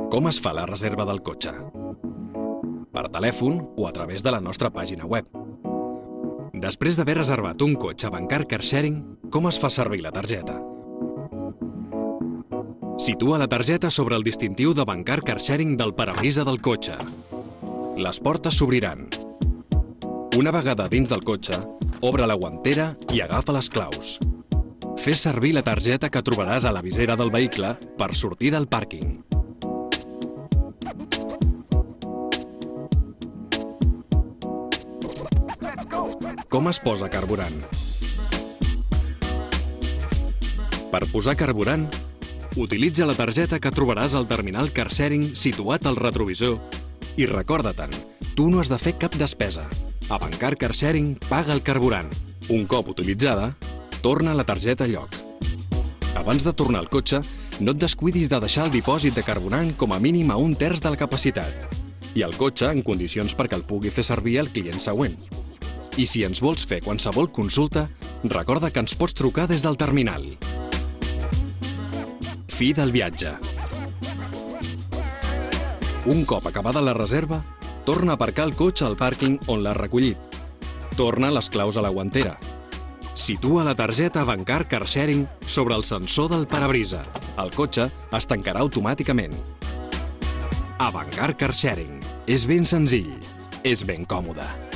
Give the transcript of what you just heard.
Com es fa la reserva del cotxe? Per telèfon o a través de la nostra pàgina web. Després d'haver reservat un cotxe a Bancar Car Sharing, com es fa servir la targeta? Situa la targeta sobre el distintiu de Bancar Car Sharing del parabrisa del cotxe. Les portes s'obriran. Una vegada dins del cotxe, obre la guantera i agafa les claus. Fes servir la targeta que trobaràs a la visera del vehicle per sortir del pàrquing. Com es posa carburant? Per posar carburant, utilitza la targeta que trobaràs al terminal Car Sharing situat al retrovisor i recorda-te'n, tu no has de fer cap despesa. A Bancar Car Sharing paga el carburant. Un cop utilitzada, torna la targeta a lloc. Abans de tornar al cotxe, no et descuidis de deixar el dipòsit de carburant com a mínim a 1/3 de la capacitat i el cotxe en condicions perquè el pugui fer servir el client següent. I si ens vols fer qualsevol consulta, recorda que ens pots trucar des del terminal. Fi del viatge. Un cop acabada la reserva, torna a aparcar el cotxe al pàrquing on l'has recollit. Torna les claus a la guantera. Situa la targeta Bancar Car Sharing sobre el sensor del parabrisa. El cotxe es tancarà automàticament. A Bancar Car Sharing. És ben senzill. És ben còmode.